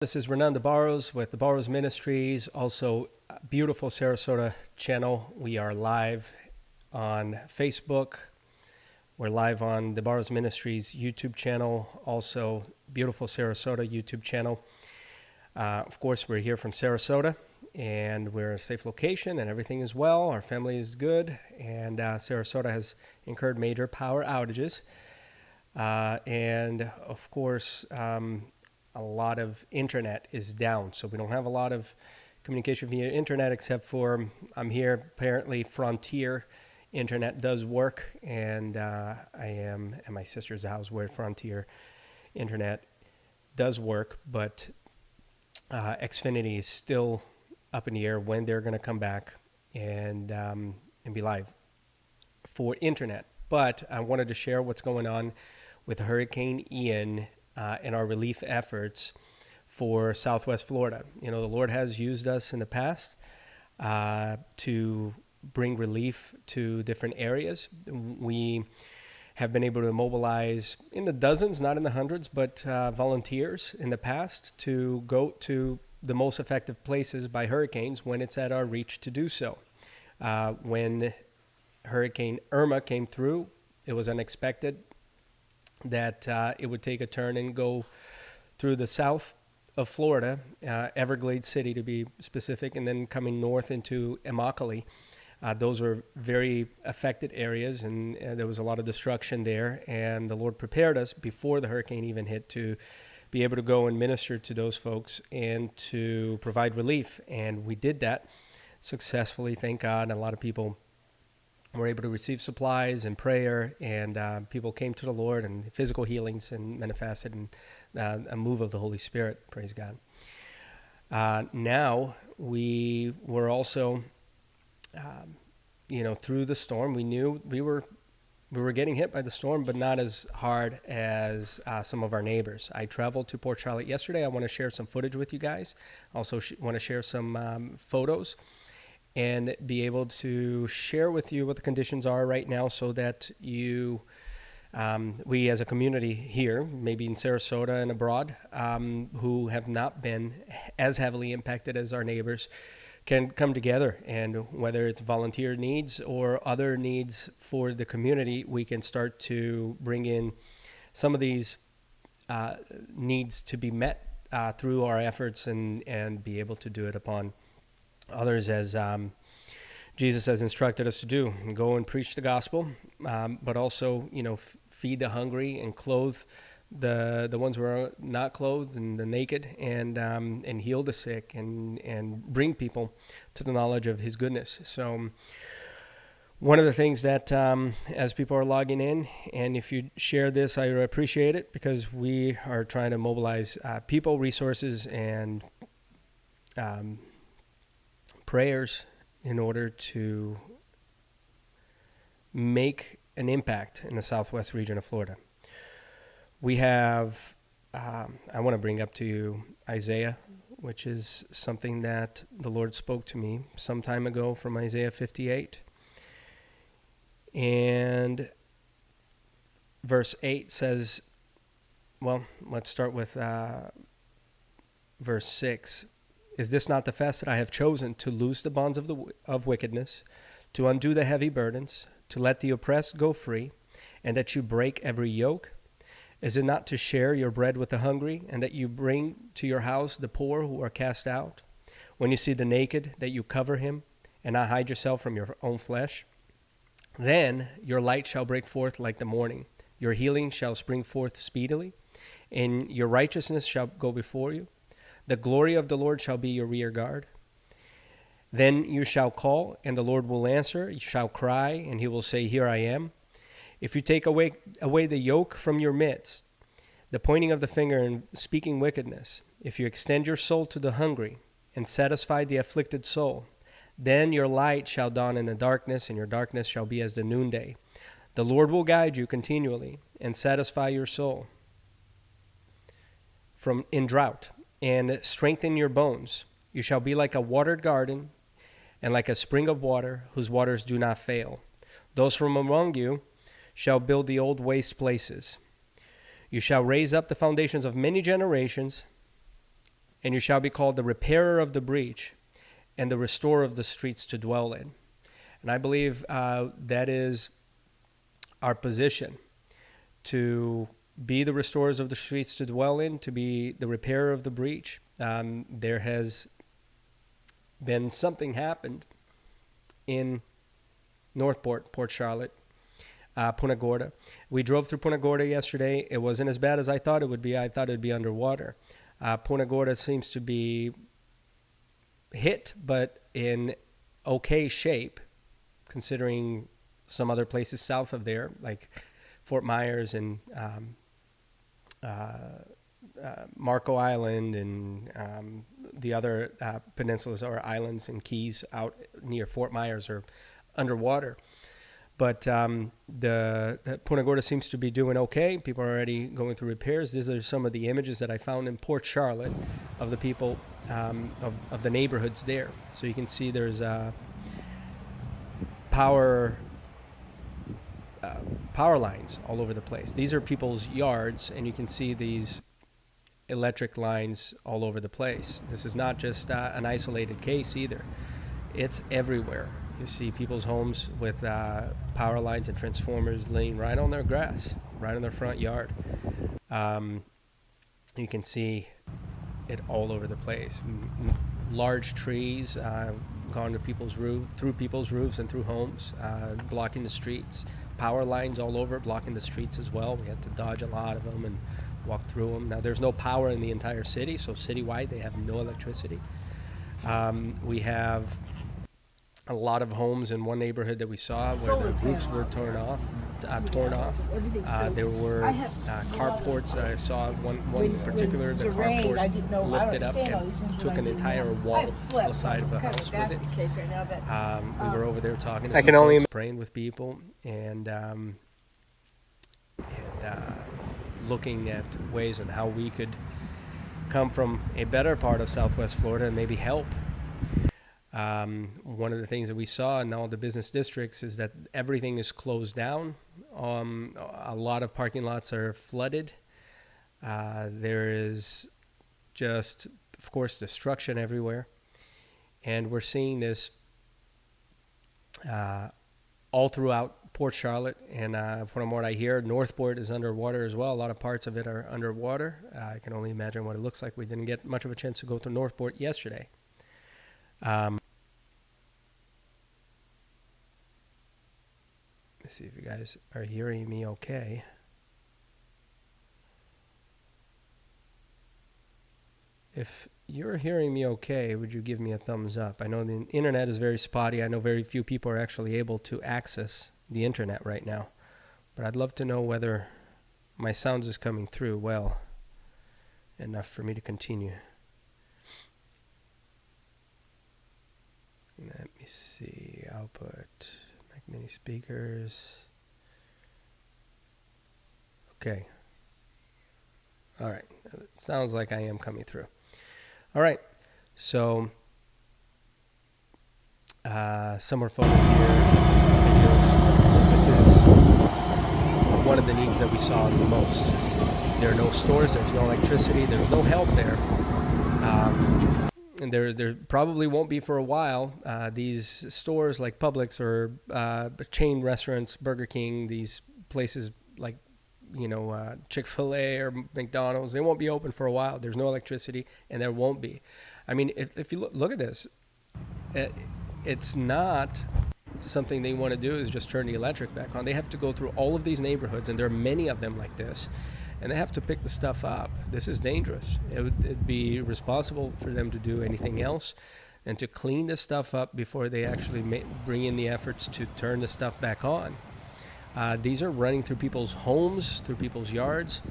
This is Renan DeBarros with DeBarros Ministries, also beautiful Sarasota channel. We are live on Facebook. We're live on DeBarros Ministries YouTube channel, also beautiful Sarasota YouTube channel. Of course, we're here from Sarasota, and we're a safe location, and everything is well. Our family is good, and Sarasota has incurred major power outages. And of course, a lot of internet is down, so we don't have a lot of communication via internet, except for I'm here. Apparently Frontier internet does work, and I am at my sister's house where Frontier internet does work, but Xfinity is still up in the air when they're going to come back and be live for internet. But I wanted to share what's going on with Hurricane Ian and our relief efforts for Southwest Florida. You know, the Lord has used us in the past to bring relief to different areas. We have been able to mobilize in the dozens, not in the hundreds, but volunteers in the past to go to the most effective places by hurricanes when it's at our reach to do so. When Hurricane Irma came through, it was unexpected that it would take a turn and go through the south of Florida, Everglades City to be specific, and then coming north into Immokalee. Those were very affected areas, and there was a lot of destruction there, and the Lord prepared us before the hurricane even hit to be able to go and minister to those folks and to provide relief, and we did that successfully, thank God. A lot of people were able to receive supplies and prayer, and people came to the Lord, and physical healings and manifested, and a move of the Holy Spirit. Praise God. Now we were also, through the storm. We knew we were getting hit by the storm, but not as hard as some of our neighbors. I traveled to Port Charlotte yesterday. I want to share some footage with you guys. Also want to share some photos and be able to share with you what the conditions are right now, so that we as a community here, maybe in Sarasota and abroad, who have not been as heavily impacted as our neighbors, can come together, and whether it's volunteer needs or other needs for the community, we can start to bring in some of these needs to be met through our efforts, and be able to do it upon others as Jesus has instructed us to do. Go and preach the gospel, but also, feed the hungry and clothe the ones who are not clothed and the naked, and heal the sick, and bring people to the knowledge of his goodness. So one of the things that as people are logging in, and if you share this, I appreciate it, because we are trying to mobilize people, resources, and prayers in order to make an impact in the southwest region of Florida. We have, I want to bring up to you Isaiah, which is something that the Lord spoke to me some time ago from Isaiah 58. And verse 8 says, well, let's start with verse 6. Is this not the fast that I have chosen, to loose the bonds of wickedness, to undo the heavy burdens, to let the oppressed go free, and that you break every yoke? Is it not to share your bread with the hungry, and that you bring to your house the poor who are cast out? When you see the naked, that you cover him, and not hide yourself from your own flesh? Then your light shall break forth like the morning. Your healing shall spring forth speedily, and your righteousness shall go before you. The glory of the Lord shall be your rear guard. Then you shall call, and the Lord will answer. You shall cry, and he will say, Here I am. If you take away the yoke from your midst, the pointing of the finger and speaking wickedness, if you extend your soul to the hungry and satisfy the afflicted soul, then your light shall dawn in the darkness, and your darkness shall be as the noonday. The Lord will guide you continually and satisfy your soul in drought, and strengthen your bones. You shall be like a watered garden, and like a spring of water, whose waters do not fail. Those from among you shall build the old waste places. You shall raise up the foundations of many generations. and you shall be called the repairer of the breach and the restorer of the streets to dwell in. And I believe that is our position, to be the restorers of the streets to dwell in, to be the repairer of the breach. There has been something happened in Northport, Port Charlotte, Punta Gorda. We drove through Punta Gorda yesterday. It wasn't as bad as I thought it would be. I thought it would be underwater. Punta Gorda seems to be hit, but in okay shape, considering some other places south of there, like Fort Myers and Marco Island and the other peninsulas or islands and keys out near Fort Myers are underwater. But the Punta Gorda seems to be doing okay. People are already going through repairs. These are some of the images that I found in Port Charlotte of the people, of the neighborhoods there. So you can see there's power lines all over the place. These are people's yards, and you can see these electric lines all over the place. This is not just an isolated case either. It's everywhere. You see people's homes with power lines and transformers laying right on their grass, right in their front yard. You can see it all over the place. Large trees gone to people's through people's roofs and through homes, blocking the streets. Power lines all over, blocking the streets as well. We had to dodge a lot of them and walk through them. Now, there's no power in the entire city, so citywide they have no electricity. We have a lot of homes in one neighborhood that we saw where the roofs were torn off. There were carports. I saw one particular, the carport lifted up and took an entire wall to the side of a house with it. We were over there talking to some folks, praying with people, and looking at ways and how we could come from a better part of Southwest Florida and maybe help. One of the things that we saw in all the business districts is that everything is closed down. A lot of parking lots are flooded. There is just, of course, destruction everywhere. And we're seeing this all throughout Port Charlotte. And from what I hear, Northport is underwater as well. A lot of parts of it are underwater. I can only imagine what it looks like. We didn't get much of a chance to go to Northport yesterday. Let's see if you guys are hearing me okay. If you're hearing me okay, would you give me a thumbs up? I know the internet is very spotty. I know very few people are actually able to access the internet right now. But I'd love to know whether my sound is coming through well enough for me to continue. Let me see. Output. Mac Mini speakers. Okay. All right. It sounds like I am coming through. All right. So, summer photos here. Videos. So this is one of the needs that we saw the most. There are no stores. There's no electricity. There's no help there. And there probably won't be for a while. These stores like Publix or chain restaurants, Burger King, these places like, Chick-fil-A or McDonald's, they won't be open for a while. There's no electricity, and there won't be. I mean, if you look at this, it's not something they want to do is just turn the electric back on. They have to go through all of these neighborhoods, and there are many of them like this. And they have to pick the stuff up. This is dangerous. It'd be responsible for them to do anything else than to clean this stuff up before they actually bring in the efforts to turn the stuff back on. These are running through people's homes, through people's yards,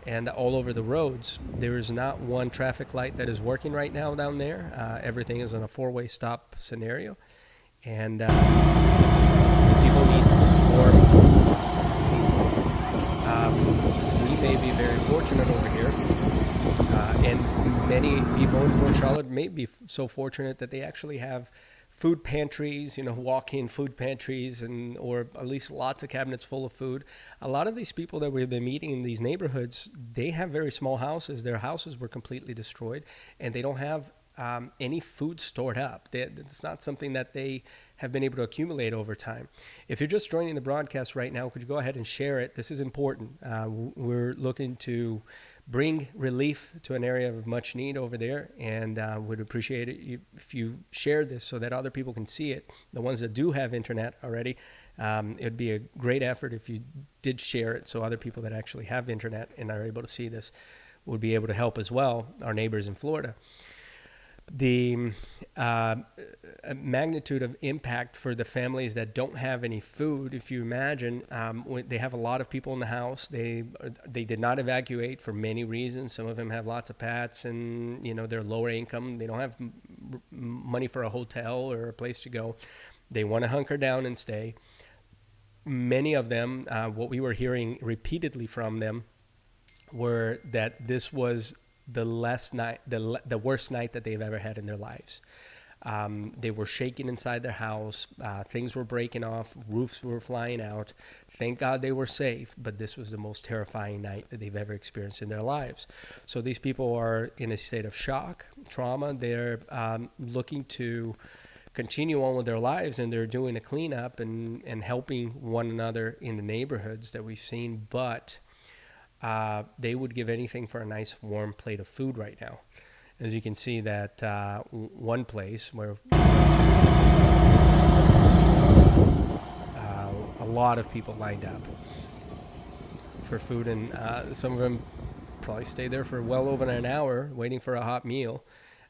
and all over the roads. There is not one traffic light that is working right now down there. Everything is on a four-way stop scenario. And people need more. We may be very fortunate over here, and many people in Port Charlotte may be so fortunate that they actually have food pantries, walk-in food pantries, or at least lots of cabinets full of food. A lot of these people that we've been meeting in these neighborhoods, they have very small houses. Their houses were completely destroyed, and they don't have any food stored up. It's not something that they have been able to accumulate over time. If you're just joining the broadcast right now, could you go ahead and share it? This is important. We're looking to bring relief to an area of much need over there, and would appreciate it if you share this so that other people can see it. The ones that do have internet already, it would be a great effort if you did share it so other people that actually have internet and are able to see this would be able to help as well, our neighbors in Florida. The magnitude of impact for the families that don't have any food, if you imagine, they have a lot of people in the house. They did not evacuate for many reasons. Some of them have lots of pets, and they're lower income. They don't have money for a hotel or a place to go. They want to hunker down and stay. Many of them, what we were hearing repeatedly from them, were that this was the worst night that they've ever had in their lives. They were shaking inside their house. Things were breaking off. Roofs were flying out. Thank God they were safe, but this was the most terrifying night that they've ever experienced in their lives. So these people are in a state of shock, trauma. They're looking to continue on with their lives, and they're doing a cleanup and helping one another in the neighborhoods that we've seen, but they would give anything for a nice warm plate of food right now. As you can see that one place where a lot of people lined up for food, and some of them probably stayed there for well over an hour waiting for a hot meal,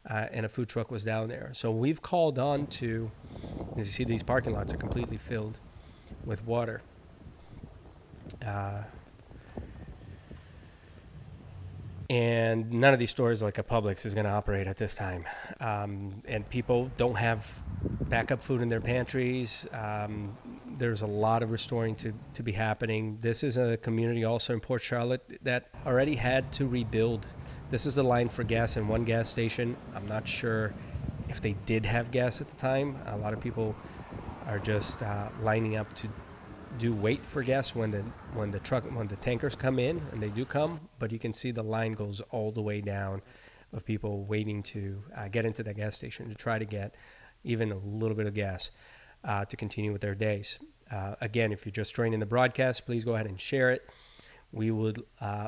and a food truck was down there. So we've called on to, as you see, these parking lots are completely filled with water. And none of these stores like a Publix is going to operate at this time. And people don't have backup food in their pantries. There's a lot of restoring to be happening. This is a community also in Port Charlotte that already had to rebuild. This is the line for gas in one gas station. I'm not sure if they did have gas at the time. A lot of people are just lining up to wait for gas when the tankers come in, and they do come, but you can see the line goes all the way down of people waiting to get into that gas station to try to get even a little bit of gas to continue with their days. Again, if you're just joining the broadcast, please go ahead and share it. We would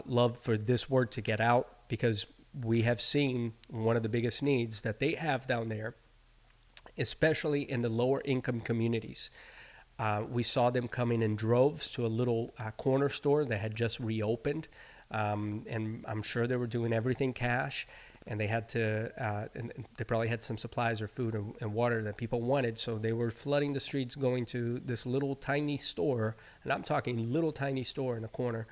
love for this word to get out, because we have seen one of the biggest needs that they have down there, especially in the lower income communities. We saw them coming in droves to a little corner store that had just reopened, and I'm sure they were doing everything cash, and they had to, and they probably had some supplies or food and water that people wanted, so they were flooding the streets going to this little tiny store, and I'm talking little tiny store in a corner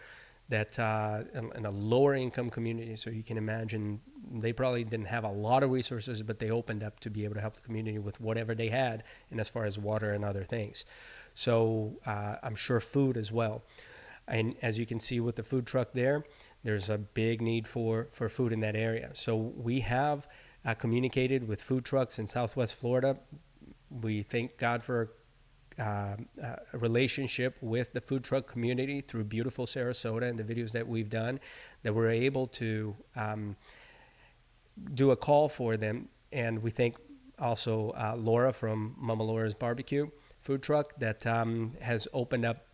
that in a lower income community. So you can imagine they probably didn't have a lot of resources, but they opened up to be able to help the community with whatever they had, and as far as water and other things. So I'm sure food as well. And as you can see with the food truck there's a big need for food in that area. So we have communicated with food trucks in Southwest Florida. We thank God for a relationship with the food truck community through beautiful Sarasota and the videos that we've done, that we're able to do a call for them. And we thank also Laura from Mama Laura's Barbecue food truck that has opened up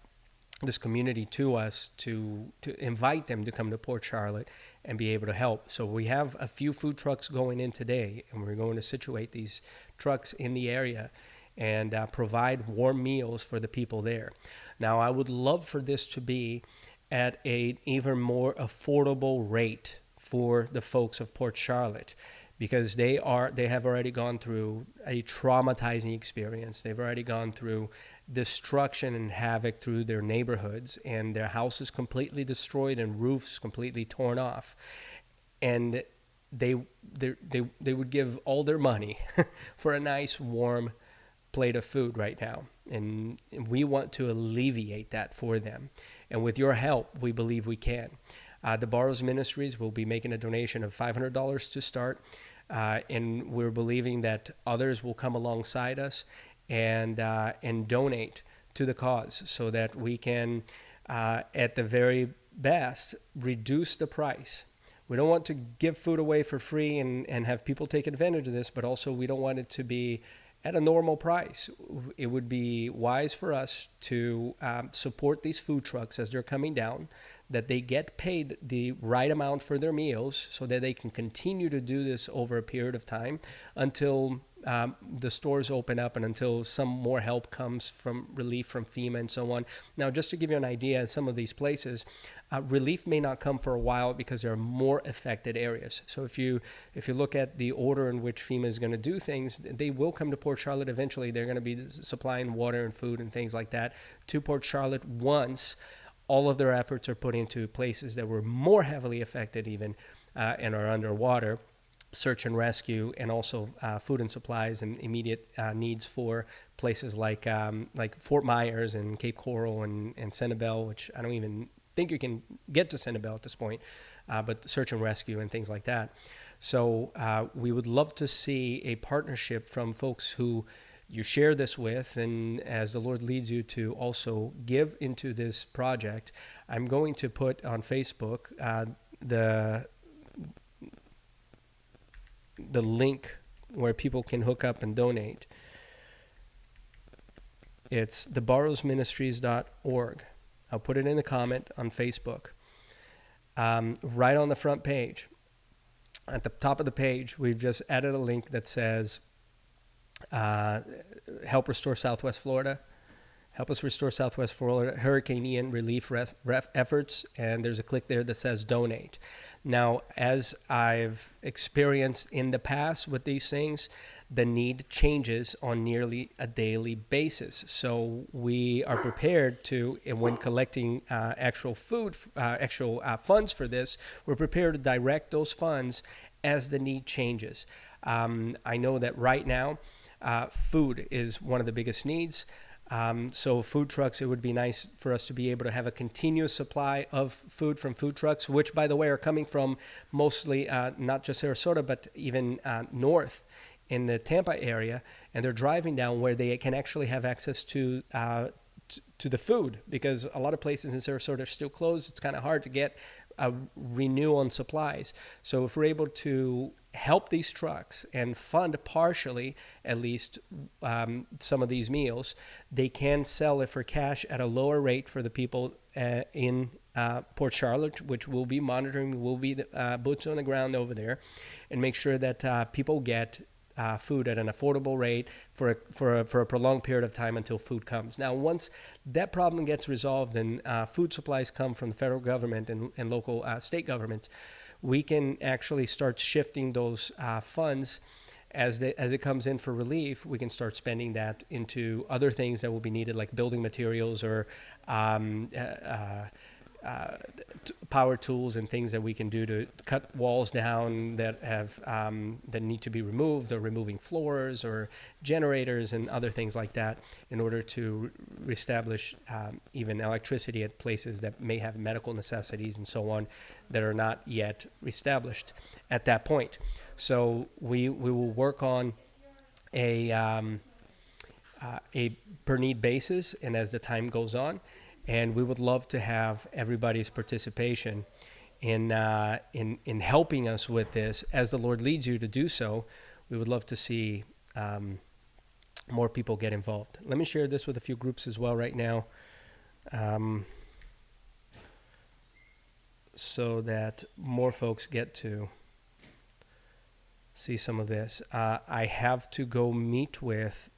this community to us to invite them to come to Port Charlotte and be able to help. So we have a few food trucks going in today, and we're going to situate these trucks in the area and provide warm meals for the people there. Now, I would love for this to be at an even more affordable rate for the folks of Port Charlotte, because they have already gone through a traumatizing experience. They've already gone through destruction and havoc through their neighborhoods, and their houses completely destroyed and roofs completely torn off. And they would give all their money for a nice warm plate of food right now, and we want to alleviate that for them, and with your help we believe we can. The Barrows Ministries will be making a donation of $500 to start. And we're believing that others will come alongside us and donate to the cause so that we can, at the very best, reduce the price. We don't want to give food away for free and have people take advantage of this, but also we don't want it to be at a normal price. It would be wise for us to support these food trucks as they're coming down, that they get paid the right amount for their meals so that they can continue to do this over a period of time until the stores open up and until some more help comes from relief from FEMA and so on. Now, just to give you an idea, in some of these places, relief may not come for a while because there are more affected areas. So if you look at the order in which FEMA is going to do things, they will come to Port Charlotte eventually. They're going to be supplying water and food and things like that to Port Charlotte once all of their efforts are put into places that were more heavily affected even and are underwater. Search and rescue, and also food and supplies and immediate needs for places like Fort Myers and Cape Coral and Sanibel, which I don't even think you can get to Sanibel at this point, but search and rescue and things like that. So we would love to see a partnership from folks who you share this with, and as the Lord leads you to also give into this project. I'm going to put on Facebook the link where people can hook up and donate. It's thebarrowsministries.org. I'll put it in the comment on Facebook. Right on the front page, at the top of the page, we've just added a link that says, help restore Southwest Florida. Help us restore Southwest Florida Hurricane Ian relief efforts. And there's a click there that says donate. Now, as I've experienced in the past with these things, the need changes on nearly a daily basis. So we are prepared to, and when collecting actual funds for this, we're prepared to direct those funds as the need changes. I know that right now, food is one of the biggest needs. So food trucks, it would be nice for us to be able to have a continuous supply of food from food trucks, which, by the way, are coming from mostly not just Sarasota, but even north in the Tampa area. And they're driving down where they can actually have access to the food, because a lot of places in Sarasota are still closed. It's kind of hard to get a renew on supplies. So if we're able to help these trucks and fund partially, at least some of these meals, they can sell it for cash at a lower rate for the people in Port Charlotte, which we'll be monitoring. We'll be the boots on the ground over there and make sure that people get food at an affordable rate for a prolonged period of time until food comes. Now, once that problem gets resolved and food supplies come from the federal government and local state governments, we can actually start shifting those funds as it comes in for relief. We can start spending that into other things that will be needed, like building materials or power tools and things that we can do to cut walls down that have that need to be removed, or removing floors or generators and other things like that, in order to reestablish even electricity at places that may have medical necessities and so on that are not yet reestablished at that point. So we will work on a per need basis, and as the time goes on. And we would love to have everybody's participation in helping us with this. As the Lord leads you to do so, we would love to see more people get involved. Let me share this with a few groups as well right now, so that more folks get to see some of this. I have to go meet with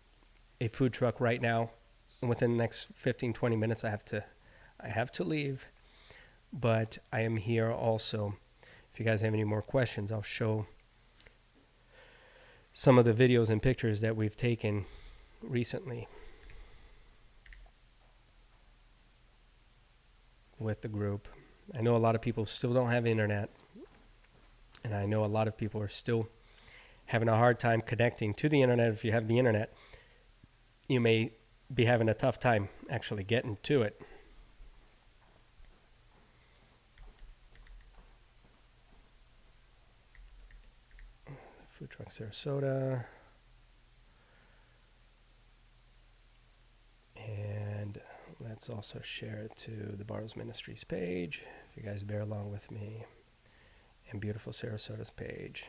a food truck right now. Within the next 15, 20 minutes, I have to leave, but I am here also. If you guys have any more questions, I'll show some of the videos and pictures that we've taken recently with the group. I know a lot of people still don't have internet, and I know a lot of people are still having a hard time connecting to the internet. If you have the internet, you may be having a tough time actually getting to it. Food Truck Sarasota. And let's also share it to the Barrows Ministries page, if you guys bear along with me, and beautiful Sarasota's page.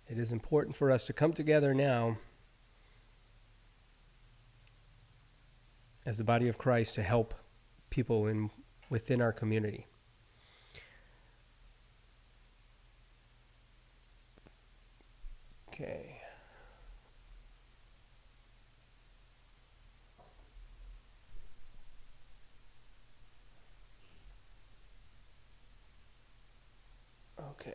It is important for us to come together now as the body of Christ to help people within our community. Okay. Okay.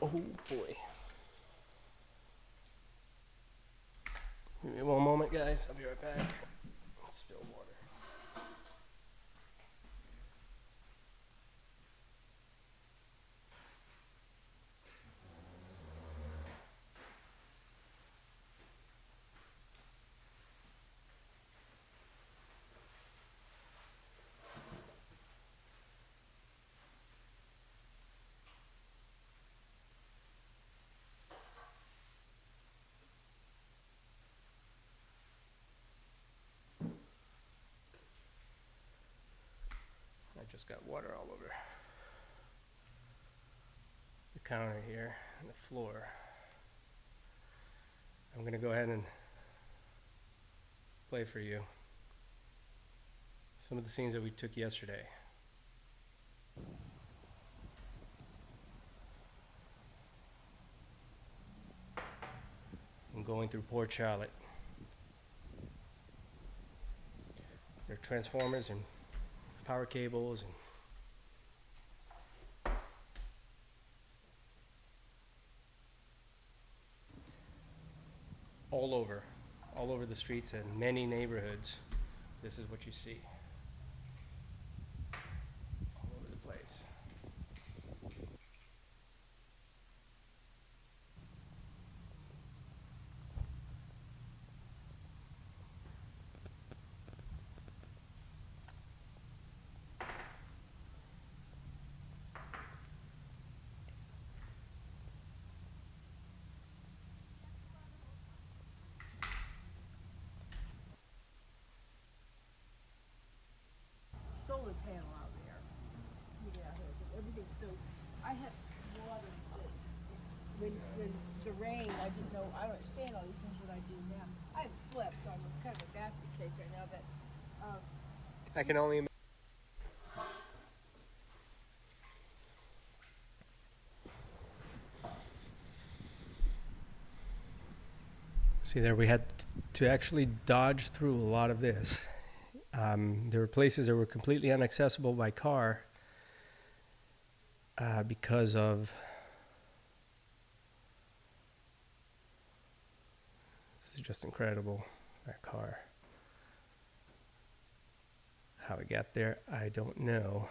Oh boy. Give me one moment, guys. I'll be right back. Spill water. I just got water all over the counter here and the floor. I'm going to go ahead and play for you some of the scenes that we took yesterday. I'm going through Port Charlotte. There are transformers and power cables and all over the streets and many neighborhoods. This is what you see all over the place. Solar panel out there. Yeah, everything's so. I had water when the rain. I didn't know. I don't understand all these things. What I do now. I haven't slept, so I'm kind of a basket case right now. But I can only see there we had to actually dodge through a lot of this. There were places that were completely inaccessible by car because of this is just incredible, that car. How it got there, I don't know.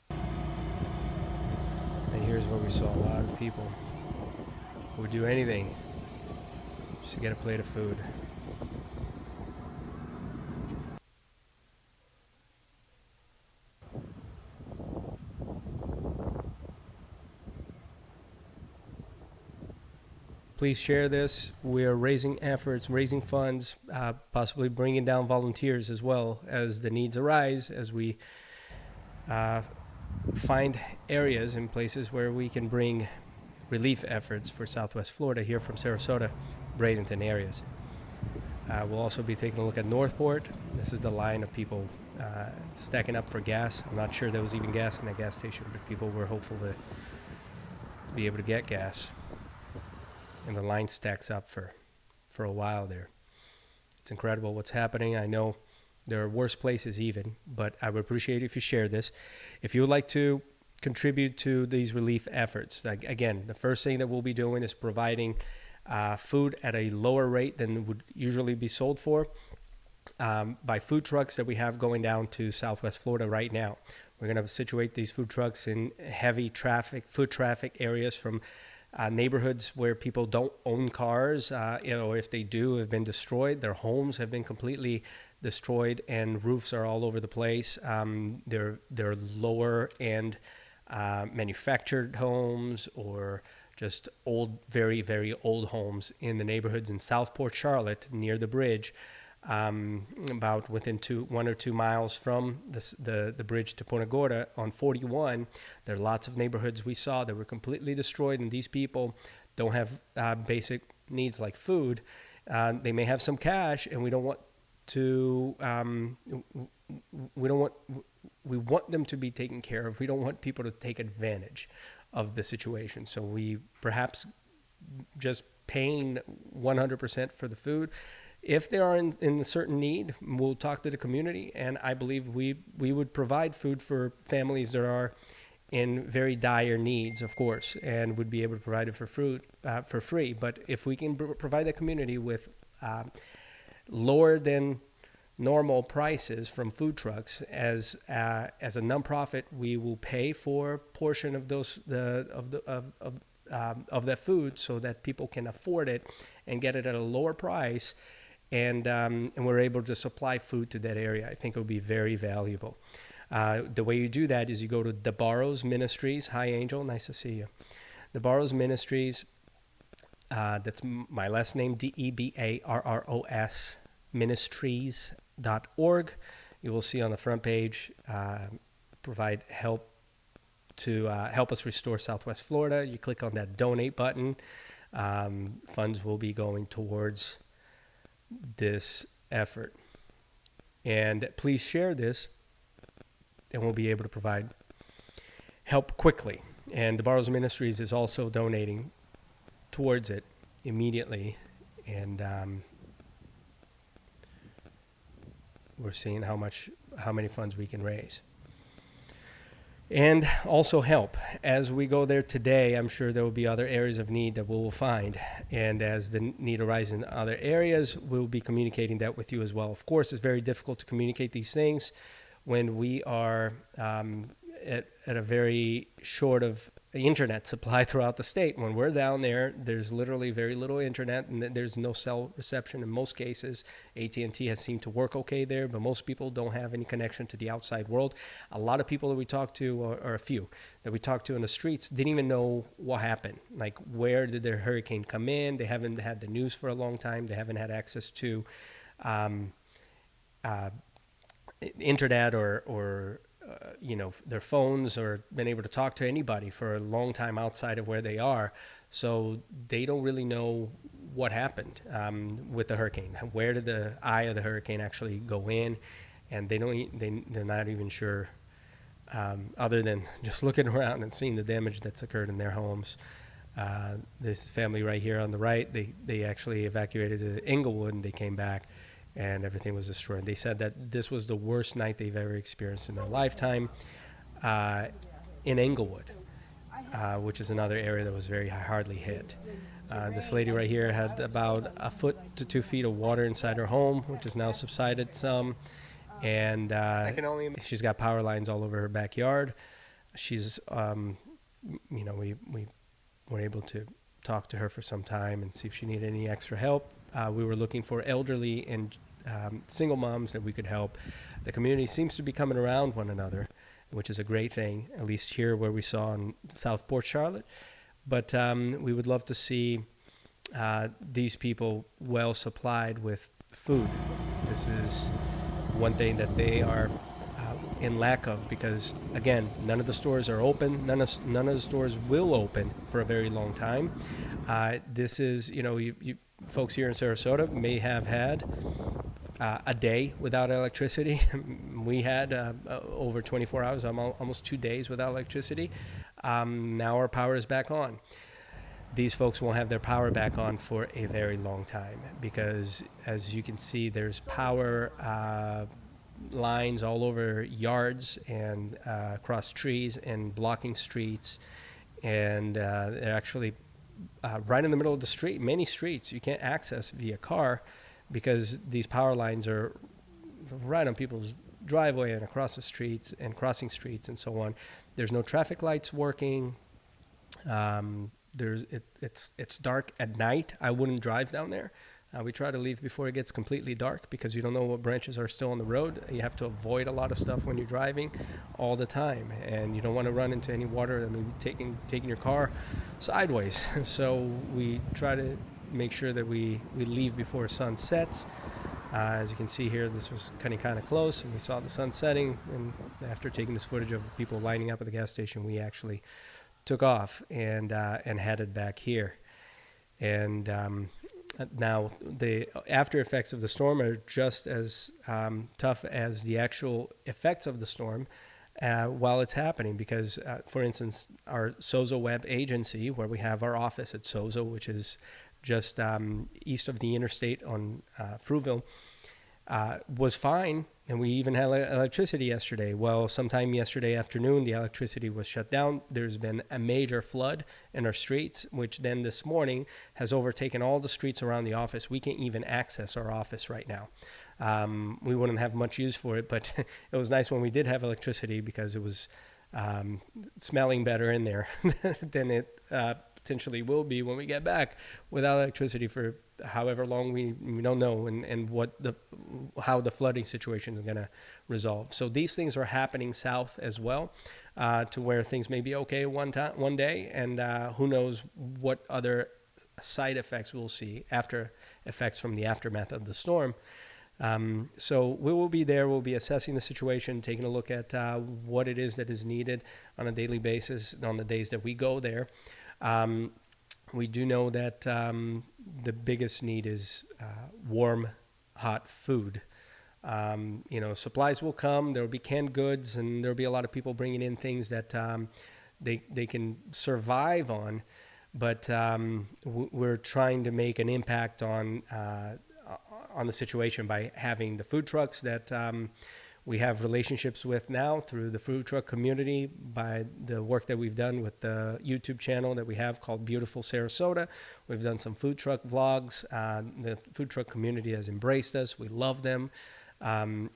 And here's where we saw a lot of people who would do anything just to get a plate of food. Please share this. We're raising efforts, raising funds, possibly bringing down volunteers as well as the needs arise, as we find areas and places where we can bring relief efforts for Southwest Florida here from Sarasota, Bradenton areas. We'll also be taking a look at Northport. This is the line of people stacking up for gas. I'm not sure there was even gas in that gas station, but people were hopeful to be able to get gas. And the line stacks up for a while there. It's incredible what's happening. I know there are worse places even, but I would appreciate if you share this. If you would like to contribute to these relief efforts, like, again, the first thing that we'll be doing is providing food at a lower rate than would usually be sold for by food trucks that we have going down to Southwest Florida right now. We're going to situate these food trucks in heavy foot traffic areas from neighborhoods where people don't own cars, or if they do, have been destroyed. Their homes have been completely destroyed, and roofs are all over the place. They're lower end manufactured homes, or just old, very, very old homes in the neighborhoods in Southport, Charlotte, near the bridge, about within 1 or 2 miles from the bridge to Punta Gorda on 41. There are lots of neighborhoods we saw that were completely destroyed, and these people don't have basic needs like food. They may have some cash, and we don't want to. We want them to be taken care of. We don't want people to take advantage of the situation. So we perhaps just paying 100% for the food. If they are in a certain need, we'll talk to the community, and I believe we would provide food for families that are in very dire needs, of course, and would be able to provide it for free. But if we can provide the community with lower than normal prices from food trucks, as a nonprofit, we will pay for a portion of of that food so that people can afford it and get it at a lower price, and we're able to supply food to that area. I think it would be very valuable. The way you do that is you go to DeBarros Ministries. Hi, Angel. Nice to see you. DeBarros Ministries. That's my last name, DEBARROS Ministries.org. You will see on the front page, provide help to help us restore Southwest Florida. You click on that donate button. Funds will be going towards this effort. And please share this, and we'll be able to provide help quickly. And the Barrows Ministries is also donating towards it immediately. And we're seeing how many funds we can raise. And also help. As we go there today, I'm sure there will be other areas of need that we will find. And as the need arises in other areas, we'll be communicating that with you as well. Of course, it's very difficult to communicate these things when we are at a very short of internet supply throughout the state. When we're down there, there's literally very little internet, and there's no cell reception in most cases. AT&T has seemed to work okay there, but most people don't have any connection to the outside world. A lot of people that we talked to, or a few that we talked to in the streets, didn't even know what happened. Like, where did their hurricane come in? They haven't had the news for a long time. They haven't had access to internet or their phones, or been able to talk to anybody for a long time outside of where they are. So they don't really know what happened with the hurricane. Where did the eye of the hurricane actually go in? And they're not even sure, other than just looking around and seeing the damage that's occurred in their homes. This family right here on the right, they actually evacuated to Inglewood, and they came back, and everything was destroyed. They said that this was the worst night they've ever experienced in their lifetime in Inglewood, which is another area that was very hardly hit. This lady right here had about 1 foot to 2 feet of water inside her home, which has now subsided some. And she's got power lines all over her backyard. She's, we were able to talk to her for some time and see if she needed any extra help. We were looking for elderly and single moms that we could help. The community seems to be coming around one another, which is a great thing, at least here where we saw in Southport, Charlotte. But we would love to see these people well supplied with food. This is one thing that they are in lack of, because, again, none of the stores are open. None of the stores will open for a very long time. This is, you folks here in Sarasota may have had a day without electricity. We had over 24 hours, almost 2 days without electricity. Now our power is back on. These folks won't have their power back on for a very long time, because, as you can see, there's power lines all over yards and across trees and blocking streets, and they're actually right in the middle of the street. Many streets you can't access via car because these power lines are right on people's driveway and across the streets and crossing streets and so on. There's no traffic lights working. It's dark at night. I wouldn't drive down there. We try to leave before it gets completely dark because you don't know what branches are still on the road. You have to avoid a lot of stuff when you're driving all the time, and you don't want to run into any water that may be taking your car sideways. So we try to make sure that we leave before sun sets. As you can see here, this was kind of close, and we saw the sun setting. And after taking this footage of people lining up at the gas station, we actually took off and headed back here. And now the after effects of the storm are just as tough as the actual effects of the storm while it's happening. Because, for instance, our Sozo Web agency, where we have our office at Sozo, which is just east of the interstate on Fruitville, was fine, and we even had electricity yesterday. Well, sometime yesterday afternoon, the electricity was shut down. There's been a major flood in our streets, which then this morning has overtaken all the streets around the office. We can't even access our office right now. We wouldn't have much use for it, but it was nice when we did have electricity because it was smelling better in there than it potentially will be when we get back without electricity for however long we don't know, and how the flooding situation is going to resolve. So these things are happening south as well, to where things may be okay one day, and who knows what other side effects we'll see, after effects from the aftermath of the storm. So we will be there. We'll be assessing the situation, taking a look at what it is that is needed on a daily basis on the days that we go there. We do know that the biggest need is warm, hot food. Supplies will come. There will be canned goods, and there will be a lot of people bringing in things that they can survive on. But we're trying to make an impact on the situation by having the food trucks that we have relationships with now through the food truck community, by the work that we've done with the YouTube channel that we have called Beautiful Sarasota. We've done some food truck vlogs. The food truck community has embraced us. We love them. And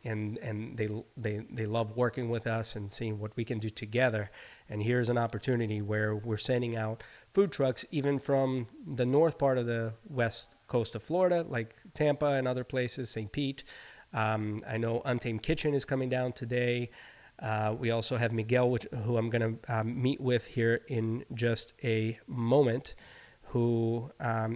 they love working with us and seeing what we can do together. And here's an opportunity where we're sending out food trucks even from the north part of the west coast of Florida, like Tampa and other places, St. Pete. I know Untamed Kitchen is coming down today. We also have Miguel, who I'm going to meet with here in just a moment, who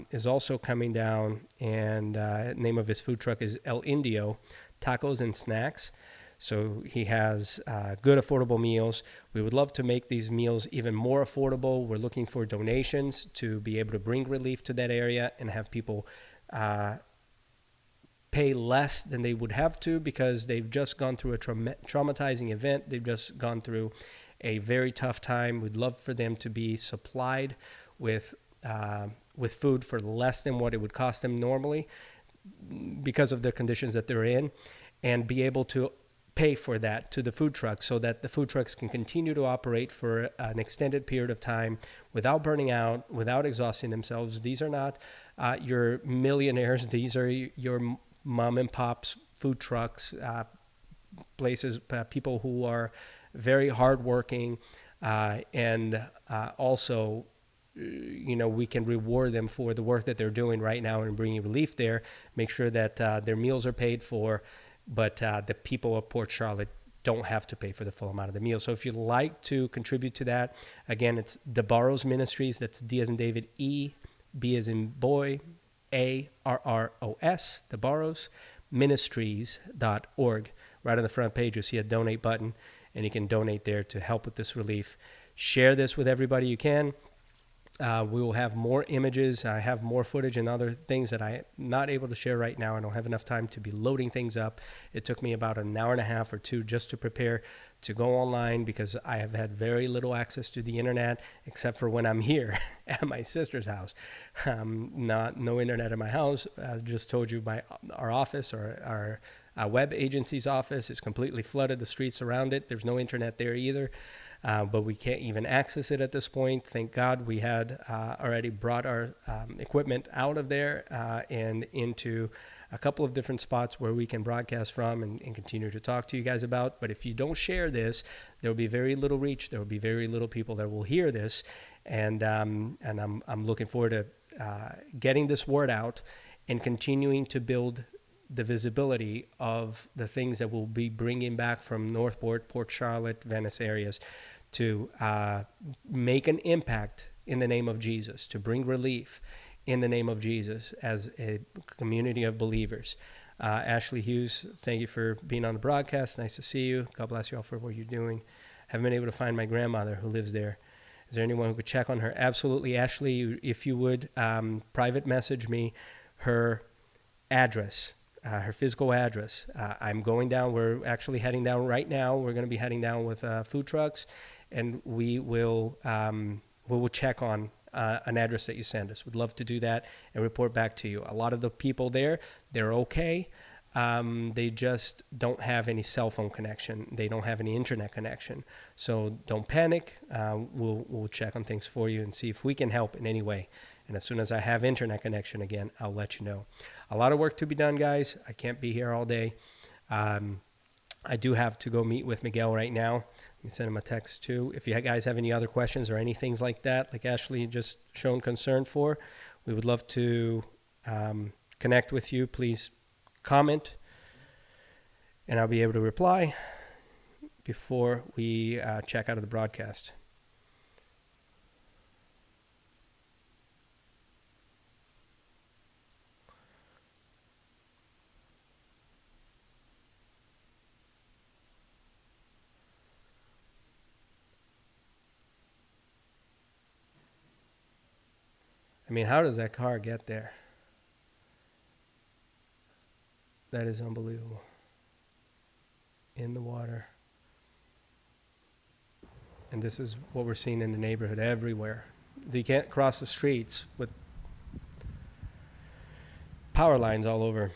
is also coming down, and the name of his food truck is El Indio Tacos and Snacks. So he has good, affordable meals. We would love to make these meals even more affordable. We're looking for donations to be able to bring relief to that area and have people pay less than they would have to, because they've just gone through a traumatizing event. They've just gone through a very tough time. We'd love for them to be supplied with food for less than what it would cost them normally because of the conditions that they're in, and be able to pay for that to the food trucks so that the food trucks can continue to operate for an extended period of time without burning out, without exhausting themselves. These are not your millionaires. These are your mom and pop's food trucks, places, people who are very hardworking, and also, we can reward them for the work that they're doing right now and bringing relief there, make sure that their meals are paid for, but the people of Port Charlotte don't have to pay for the full amount of the meal. So if you'd like to contribute to that, again, it's the Barrows Ministries. That's D as in David, E, B as in boy, ARROS, the Barrows Ministries.org. Right on the front page, you'll see a donate button, and you can donate there to help with this relief. Share this with everybody you can. We will have more images. I have more footage and other things that I'm not able to share right now. I don't have enough time to be loading things up. It took me about an hour and a half or two just to prepare to go online, because I have had very little access to the internet except for when I'm here at my sister's house. No internet in my house. I just told you our office, or our web agency's office, is completely flooded. The streets around it, there's no internet there either. But we can't even access it at this point. Thank God we had already brought our equipment out of there and into a couple of different spots where we can broadcast from and continue to talk to you guys about. But if you don't share this, there will be very little reach. There will be very little people that will hear this. And I'm looking forward to getting this word out and continuing to build the visibility of the things that we'll be bringing back from Northport, Port Charlotte, Venice areas to make an impact in the name of Jesus, to bring relief in the name of Jesus as a community of believers. Ashley Hughes, thank you for being on the broadcast. Nice to see you. God bless you all for what you're doing. Haven't been able to find my grandmother who lives there. Is there anyone who could check on her? Absolutely, Ashley, if you would private message me her address, her physical address. I'm going down. We're actually heading down right now. We're going to be heading down with food trucks, and we will check on an address that you send us. We'd love to do that and report back to you. A lot of the people there, they're okay. They just don't have any cell phone connection. They don't have any internet connection. So don't panic. We'll check on things for you and see if we can help in any way. And as soon as I have internet connection again, I'll let you know. A lot of work to be done, guys. I can't be here all day. I do have to go meet with Miguel right now. Let me send him a text too. If you guys have any other questions or any things like that, like Ashley just shown concern for, we would love to connect with you. Please comment, and I'll be able to reply before we check out of the broadcast. I mean, how does that car get there? That is unbelievable. In the water. And this is what we're seeing in the neighborhood everywhere. You can't cross the streets with power lines all over.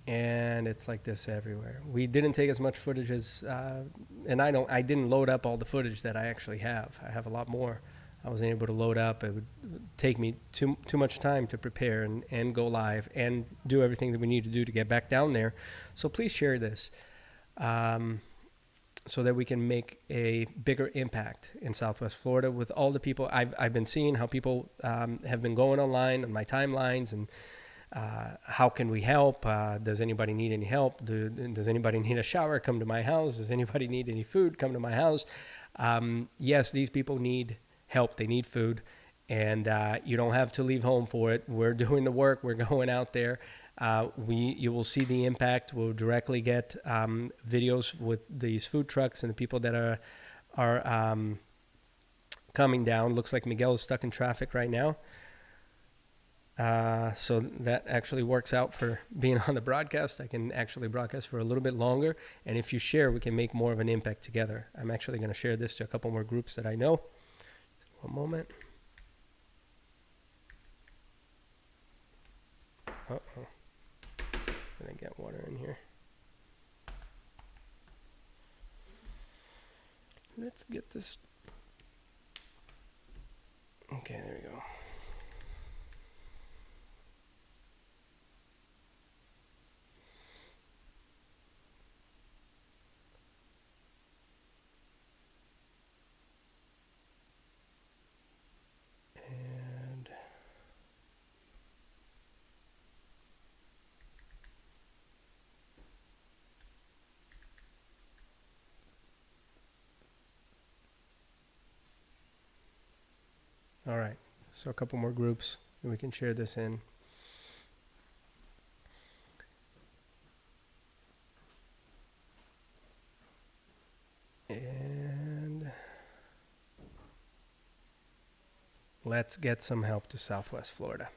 And it's like this everywhere. We didn't take as much footage as, and I didn't load up all the footage that I actually have. I have a lot more. I wasn't able to load up. It would take me too much time to prepare and go live and do everything that we need to do to get back down there. So please share this so that we can make a bigger impact in Southwest Florida with all the people. I've been seeing how people have been going online on my timelines and how can we help? Does anybody need any help? Does anybody need a shower? Come to my house. Does anybody need any food? Come to my house. Yes, these people need help. They need food, and you don't have to leave home for it. We're doing the work. We're going out there. You will see the impact. We'll directly get videos with these food trucks and the people that are coming down. Looks like Miguel is stuck in traffic right now. So that actually works out for being on the broadcast. I can actually broadcast for a little bit longer. And if you share, we can make more of an impact together. I'm actually going to share this to a couple more groups that I know. One moment. Uh-oh. Gonna get water in here. Let's get this. Okay, there we go. All right, so a couple more groups that we can share this in. And let's get some help to Southwest Florida.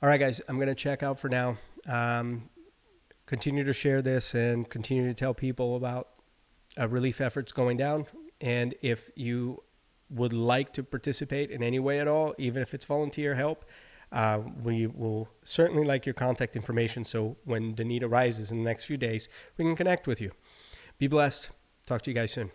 All right, guys, I'm going to check out for now. Continue to share this and continue to tell people about relief efforts going down. And if you would like to participate in any way at all, even if it's volunteer help, we will certainly like your contact information, so when the need arises in the next few days, we can connect with you. Be blessed. Talk to you guys soon.